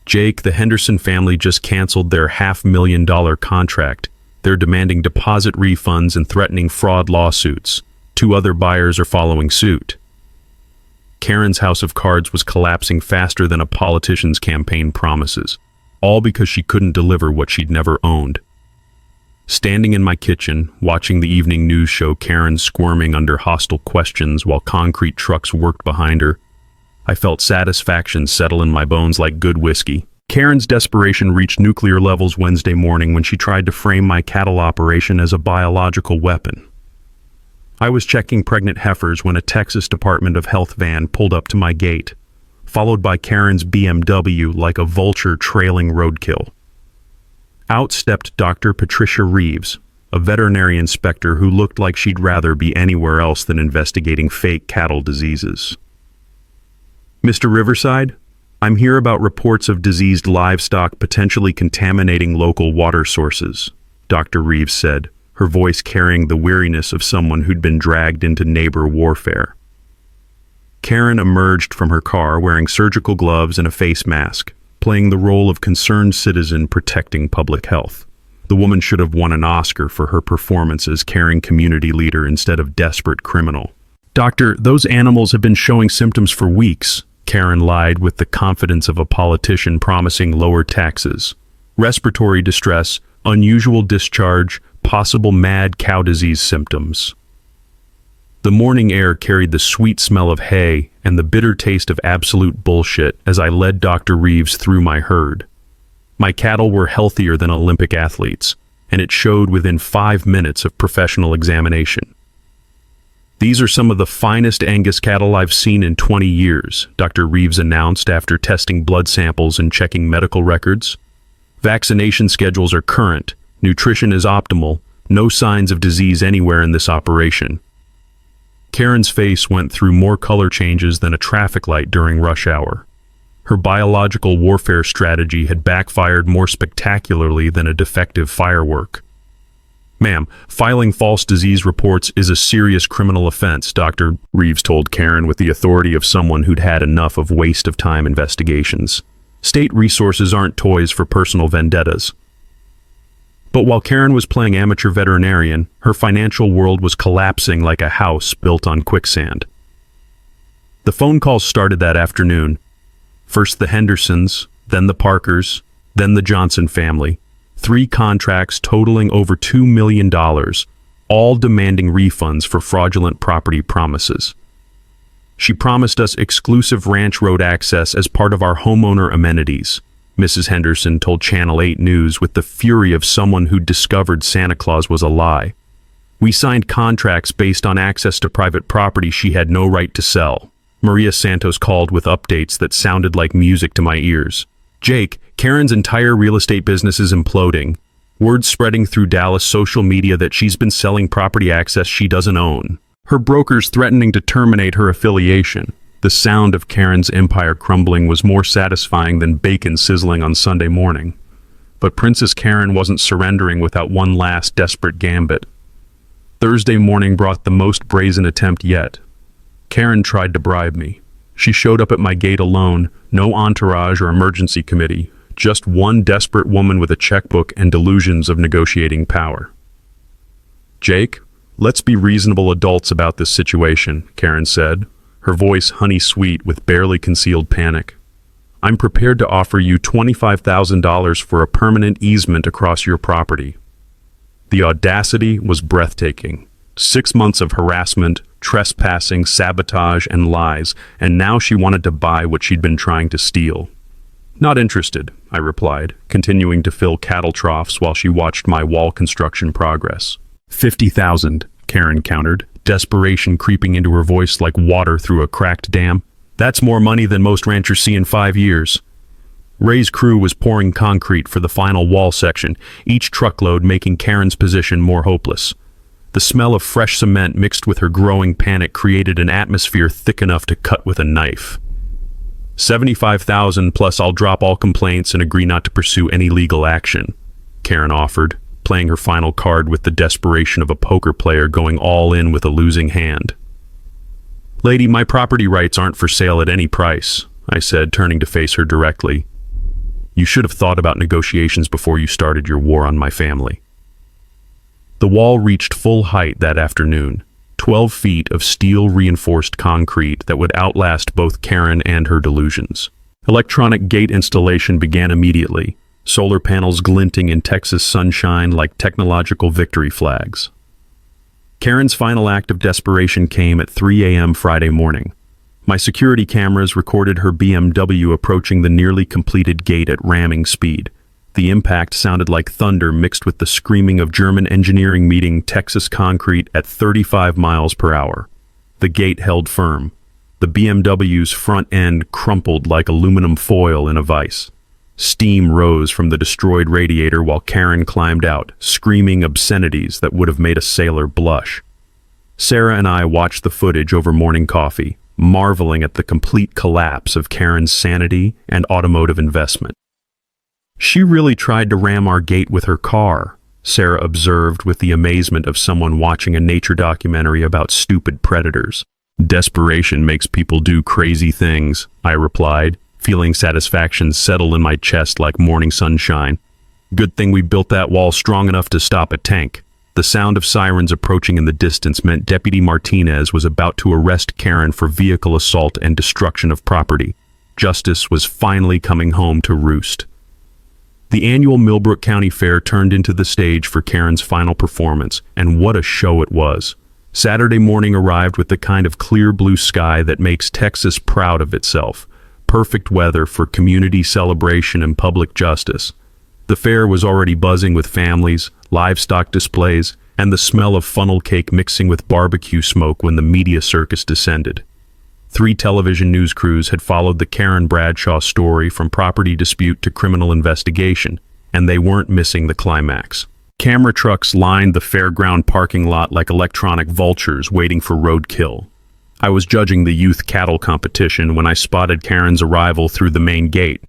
"Jake, the Henderson family just canceled their $500,000 contract. They're demanding deposit refunds and threatening fraud lawsuits. 2 other buyers are following suit." Karen's house of cards was collapsing faster than a politician's campaign promises, all because she couldn't deliver what she'd never owned. Standing in my kitchen, watching the evening news show Karen squirming under hostile questions while concrete trucks worked behind her, I felt satisfaction settle in my bones like good whiskey. Karen's desperation reached nuclear levels Wednesday morning when she tried to frame my cattle operation as a biological weapon. I was checking pregnant heifers when a Texas Department of Health van pulled up to my gate, followed by Karen's BMW like a vulture trailing roadkill. Out stepped Dr. Patricia Reeves, a veterinary inspector who looked like she'd rather be anywhere else than investigating fake cattle diseases. "Mr. Riverside, I'm here about reports of diseased livestock potentially contaminating local water sources," Dr. Reeves said, her voice carrying the weariness of someone who'd been dragged into neighbor warfare. Karen emerged from her car wearing surgical gloves and a face mask, playing the role of concerned citizen protecting public health. The woman should have won an Oscar for her performance as caring community leader instead of desperate criminal. "Doctor, those animals have been showing symptoms for weeks," Karen lied with the confidence of a politician promising lower taxes. "Respiratory distress, unusual discharge, possible mad cow disease symptoms." The morning air carried the sweet smell of hay and the bitter taste of absolute bullshit as I led Dr. Reeves through my herd. My cattle were healthier than Olympic athletes, and it showed within 5 minutes of professional examination. "These are some of the finest Angus cattle I've seen in 20 years, Dr. Reeves announced after testing blood samples and checking medical records. "Vaccination schedules are current, nutrition is optimal, no signs of disease anywhere in this operation." Karen's face went through more color changes than a traffic light during rush hour. Her biological warfare strategy had backfired more spectacularly than a defective firework. "Ma'am, filing false disease reports is a serious criminal offense," Dr. Reeves told Karen with the authority of someone who'd had enough of waste of time investigations. "State resources aren't toys for personal vendettas." But while Karen was playing amateur veterinarian, her financial world was collapsing like a house built on quicksand. The phone calls started that afternoon. First the Hendersons, then the Parkers, then the Johnson family. 3 contracts totaling over $2 million, all demanding refunds for fraudulent property promises. She promised us exclusive ranch road access as part of our homeowner amenities, Mrs. Henderson told Channel 8 News with the fury of someone who discovered Santa Claus was a lie. We signed contracts based on access to private property she had no right to sell. Maria Santos called with updates that sounded like music to my ears. Jake, Karen's entire real estate business is imploding. Word spreading through Dallas social media that she's been selling property access she doesn't own. Her brokers threatening to terminate her affiliation. The sound of Karen's empire crumbling was more satisfying than bacon sizzling on Sunday morning. But Princess Karen wasn't surrendering without one last desperate gambit. Thursday morning brought the most brazen attempt yet. Karen tried to bribe me. She showed up at my gate alone, no entourage or emergency committee, just one desperate woman with a checkbook and delusions of negotiating power. Jake, let's be reasonable adults about this situation, Karen said, her voice honey-sweet with barely concealed panic. I'm prepared to offer you $25,000 for a permanent easement across your property. The audacity was breathtaking. 6 months of harassment, trespassing, sabotage, and lies, and now she wanted to buy what she'd been trying to steal. Not interested, I replied, continuing to fill cattle troughs while she watched my wall construction progress. 50,000, Karen countered, desperation creeping into her voice like water through a cracked dam. That's more money than most ranchers see in 5 years. Ray's crew was pouring concrete for the final wall section, each truckload making Karen's position more hopeless. The smell of fresh cement mixed with her growing panic created an atmosphere thick enough to cut with a knife. 75,000 plus I'll drop all complaints and agree not to pursue any legal action, Karen offered, playing her final card with the desperation of a poker player going all in with a losing hand. Lady, my property rights aren't for sale at any price, I said, turning to face her directly. You should have thought about negotiations before you started your war on my family. The wall reached full height that afternoon, 12 feet of steel-reinforced concrete that would outlast both Karen and her delusions. Electronic gate installation began immediately, solar panels glinting in Texas sunshine like technological victory flags. Karen's final act of desperation came at 3 a.m. Friday morning. My security cameras recorded her BMW approaching the nearly completed gate at ramming speed. The impact sounded like thunder mixed with the screaming of German engineering meeting Texas concrete at 35 miles per hour. The gate held firm. The BMW's front end crumpled like aluminum foil in a vise. Steam rose from the destroyed radiator while Karen climbed out, screaming obscenities that would have made a sailor blush. Sarah and I watched the footage over morning coffee, marveling at the complete collapse of Karen's sanity and automotive investment. She really tried to ram our gate with her car, Sarah observed with the amazement of someone watching a nature documentary about stupid predators. Desperation makes people do crazy things, I replied, feeling satisfaction settle in my chest like morning sunshine. Good thing we built that wall strong enough to stop a tank. The sound of sirens approaching in the distance meant Deputy Martinez was about to arrest Karen for vehicle assault and destruction of property. Justice was finally coming home to roost. The annual Millbrook County Fair turned into the stage for Karen's final performance, and what a show it was. Saturday morning arrived with the kind of clear blue sky that makes Texas proud of itself. Perfect weather for community celebration and public justice. The fair was already buzzing with families, livestock displays, and the smell of funnel cake mixing with barbecue smoke when the media circus descended. 3 television news crews had followed the Karen Bradshaw story from property dispute to criminal investigation, and they weren't missing the climax. Camera trucks lined the fairground parking lot like electronic vultures waiting for roadkill. I was judging the youth cattle competition when I spotted Karen's arrival through the main gate.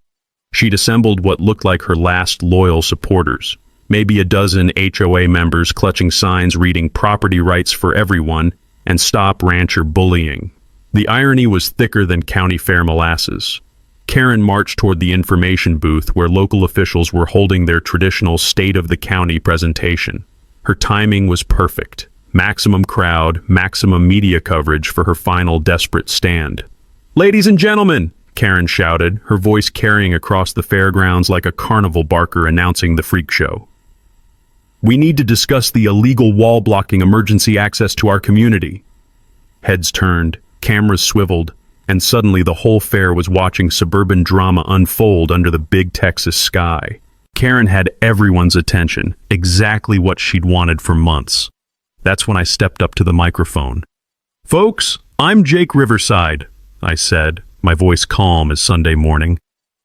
She'd assembled what looked like her last loyal supporters, maybe a dozen HOA members clutching signs reading "Property rights for everyone" and "Stop rancher bullying." The irony was thicker than county fair molasses. Karen marched toward the information booth where local officials were holding their traditional State of the County presentation. Her timing was perfect. Maximum crowd, maximum media coverage for her final desperate stand. "Ladies and gentlemen," Karen shouted, her voice carrying across the fairgrounds like a carnival barker announcing the freak show. "We need to discuss the illegal wall blocking emergency access to our community." Heads turned, Cameras swiveled, and suddenly the whole fair was watching suburban drama unfold under the big Texas sky. Karen had everyone's attention, exactly what she'd wanted for months. That's when I stepped up to the microphone. "Folks, I'm Jake Riverside," I said, my voice calm as Sunday morning.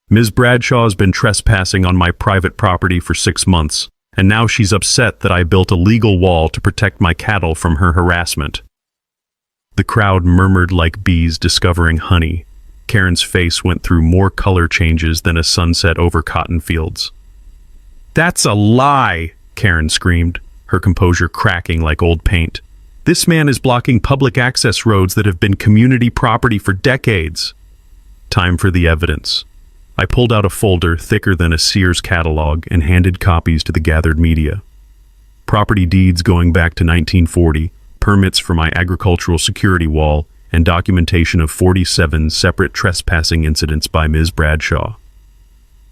"Ms. Bradshaw has been trespassing on my private property for 6 months, and now she's upset that I built a legal wall to protect my cattle from her harassment." The crowd murmured like bees discovering honey. Karen's face went through more color changes than a sunset over cotton fields. "That's a lie," Karen screamed, her composure cracking like old paint. "This man is blocking public access roads that have been community property for decades." Time for the evidence. I pulled out a folder thicker than a Sears catalog and handed copies to the gathered media. Property deeds going back to 1940, permits for my agricultural security wall, and documentation of 47 separate trespassing incidents by Ms. Bradshaw.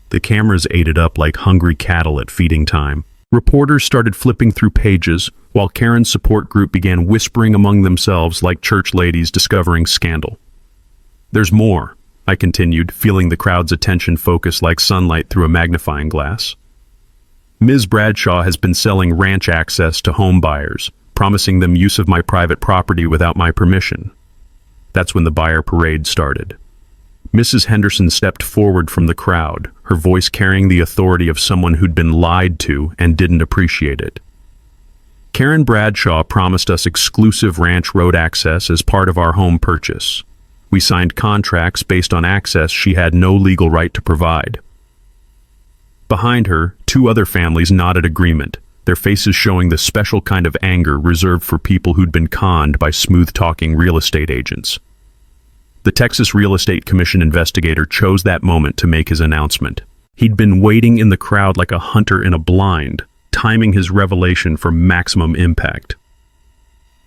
The cameras ate it up like hungry cattle at feeding time. Reporters started flipping through pages, while Karen's support group began whispering among themselves like church ladies discovering scandal. "There's more," I continued, feeling the crowd's attention focus like sunlight through a magnifying glass. "Ms. Bradshaw has been selling ranch access to home buyers, promising them use of my private property without my permission." That's when the buyer parade started. Mrs. Henderson stepped forward from the crowd, her voice carrying the authority of someone who'd been lied to and didn't appreciate it. "Karen Bradshaw promised us exclusive ranch road access as part of our home purchase. We signed contracts based on access she had no legal right to provide." Behind her, 2 other families nodded agreement, their faces showing the special kind of anger reserved for people who'd been conned by smooth-talking real estate agents. The Texas Real Estate Commission investigator chose that moment to make his announcement. He'd been waiting in the crowd like a hunter in a blind, timing his revelation for maximum impact.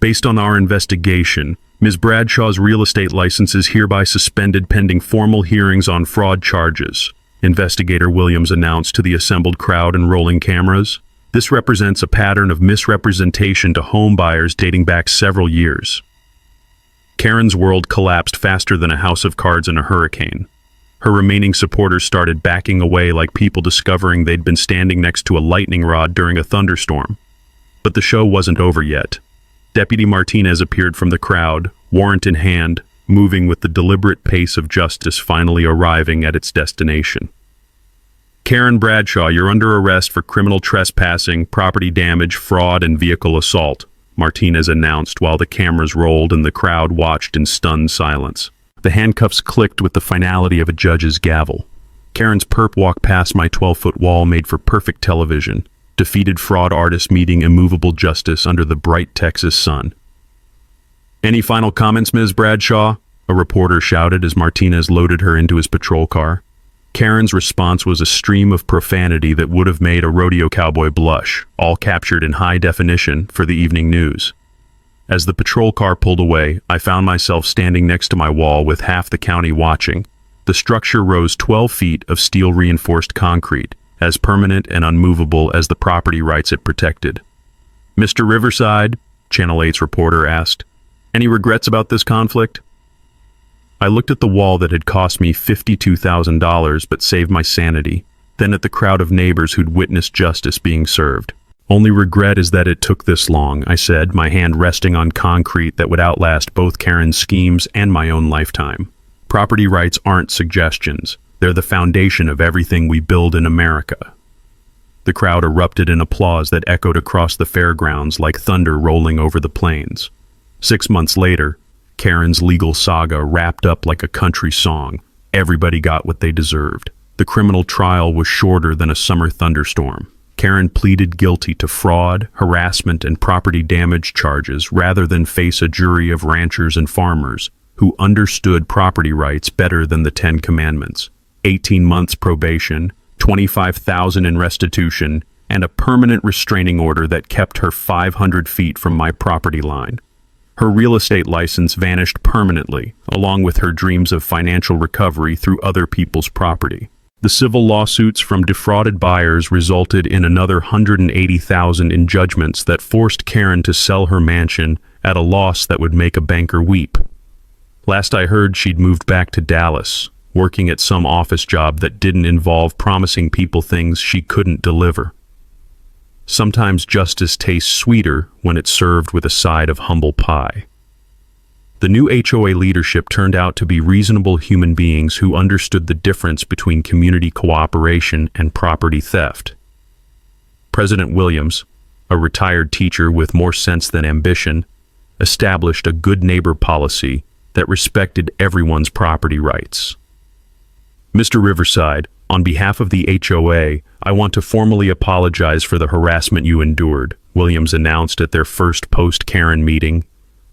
"Based on our investigation, Ms. Bradshaw's real estate license is hereby suspended pending formal hearings on fraud charges," Investigator Williams announced to the assembled crowd and rolling cameras. "This represents a pattern of misrepresentation to home buyers dating back several years." Karen's world collapsed faster than a house of cards in a hurricane. Her remaining supporters started backing away like people discovering they'd been standing next to a lightning rod during a thunderstorm. But the show wasn't over yet. Deputy Martinez appeared from the crowd, warrant in hand, moving with the deliberate pace of justice finally arriving at its destination. "Karen Bradshaw, you're under arrest for criminal trespassing, property damage, fraud, and vehicle assault," Martinez announced while the cameras rolled and the crowd watched in stunned silence. The handcuffs clicked with the finality of a judge's gavel. Karen's perp walk past my 12-foot wall made for perfect television. Defeated fraud artist meeting immovable justice under the bright Texas sun. "Any final comments, Ms. Bradshaw?" a reporter shouted as Martinez loaded her into his patrol car. Karen's response was a stream of profanity that would have made a rodeo cowboy blush, all captured in high definition for the evening news. As the patrol car pulled away, I found myself standing next to my wall with half the county watching. The structure rose 12 feet of steel-reinforced concrete, as permanent and unmovable as the property rights it protected. "Mr. Riverside," Channel 8's reporter asked, "any regrets about this conflict?" I looked at the wall that had cost me $52,000 but saved my sanity, then at the crowd of neighbors who'd witnessed justice being served. "Only regret is that it took this long," I said, my hand resting on concrete that would outlast both Karen's schemes and my own lifetime. "Property rights aren't suggestions. They're the foundation of everything we build in America." The crowd erupted in applause that echoed across the fairgrounds like thunder rolling over the plains. 6 months later, Karen's legal saga wrapped up like a country song. Everybody got what they deserved. The criminal trial was shorter than a summer thunderstorm. Karen pleaded guilty to fraud, harassment, and property damage charges rather than face a jury of ranchers and farmers who understood property rights better than the 10 Commandments. 18 months probation, $25,000 in restitution, and a permanent restraining order that kept her 500 feet from my property line. Her real estate license vanished permanently, along with her dreams of financial recovery through other people's property. The civil lawsuits from defrauded buyers resulted in another $180,000 in judgments that forced Karen to sell her mansion at a loss that would make a banker weep. Last I heard, she'd moved back to Dallas, working at some office job that didn't involve promising people things she couldn't deliver. Sometimes justice tastes sweeter when it's served with a side of humble pie. The new HOA leadership turned out to be reasonable human beings who understood the difference between community cooperation and property theft. President Williams, a retired teacher with more sense than ambition, established a good neighbor policy that respected everyone's property rights. Mr. Riverside, on behalf of the HOA, I want to formally apologize for the harassment you endured, Williams announced at their first post-Karen meeting.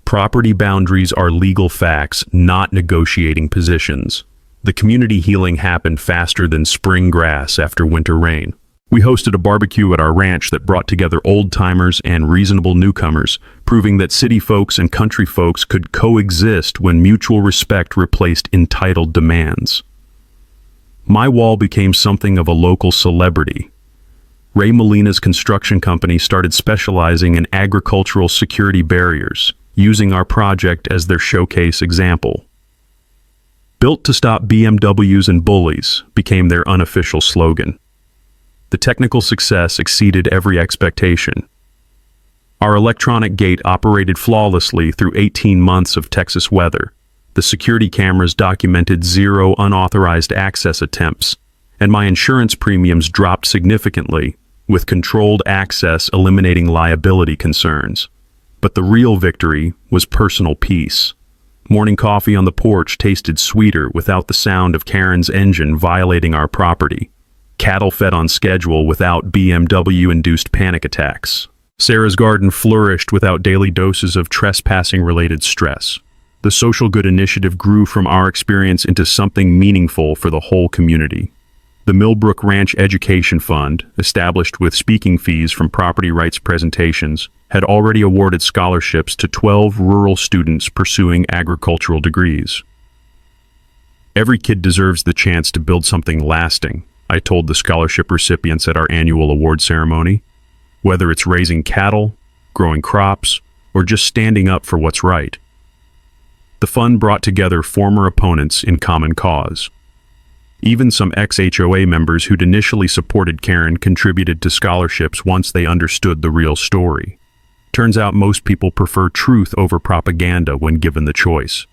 Property boundaries are legal facts, not negotiating positions. The community healing happened faster than spring grass after winter rain. We hosted a barbecue at our ranch that brought together old-timers and reasonable newcomers, proving that city folks and country folks could coexist when mutual respect replaced entitled demands. My wall became something of a local celebrity. Ray Molina's construction company started specializing in agricultural security barriers, using our project as their showcase example. Built to stop BMWs and bullies became their unofficial slogan. The technical success exceeded every expectation. Our electronic gate operated flawlessly through 18 months of Texas weather. The security cameras documented 0 unauthorized access attempts, and my insurance premiums dropped significantly, with controlled access eliminating liability concerns. But the real victory was personal peace. Morning coffee on the porch tasted sweeter without the sound of Karen's engine violating our property. Cattle fed on schedule without BMW-induced panic attacks. Sarah's garden flourished without daily doses of trespassing-related stress. The social good initiative grew from our experience into something meaningful for the whole community. The Millbrook Ranch Education Fund, established with speaking fees from property rights presentations, had already awarded scholarships to 12 rural students pursuing agricultural degrees. Every kid deserves the chance to build something lasting, I told the scholarship recipients at our annual award ceremony. Whether it's raising cattle, growing crops, or just standing up for what's right. The fund brought together former opponents in common cause. Even some ex-HOA members who'd initially supported Karen contributed to scholarships once they understood the real story. Turns out most people prefer truth over propaganda when given the choice.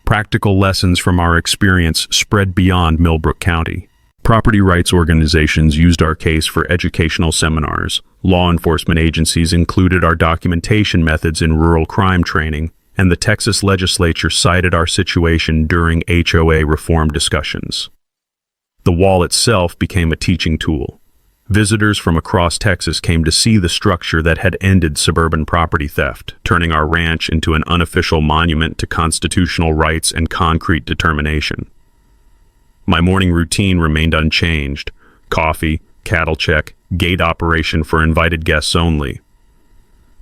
Practical lessons from our experience spread beyond Millbrook County. Property rights organizations used our case for educational seminars. Law enforcement agencies included our documentation methods in rural crime training, and the Texas legislature cited our situation during HOA reform discussions. The wall itself became a teaching tool. Visitors from across Texas came to see the structure that had ended suburban property theft, turning our ranch into an unofficial monument to constitutional rights and concrete determination. My morning routine remained unchanged. Coffee, cattle check, gate operation for invited guests only.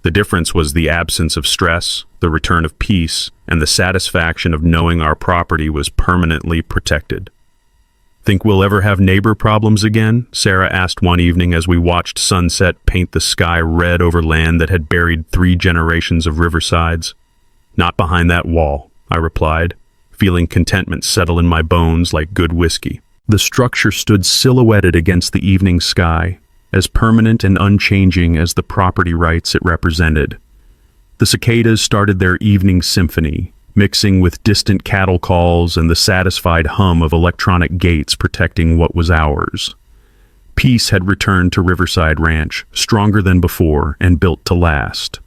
The difference was the absence of stress, the return of peace, and the satisfaction of knowing our property was permanently protected. Think we'll ever have neighbor problems again? Sarah asked one evening as we watched sunset paint the sky red over land that had buried 3 generations of Riversides. Not behind that wall, I replied, feeling contentment settle in my bones like good whiskey. The structure stood silhouetted against the evening sky, as permanent and unchanging as the property rights it represented. The cicadas started their evening symphony, mixing with distant cattle calls and the satisfied hum of electronic gates protecting what was ours. Peace had returned to Riverside Ranch, stronger than before and built to last.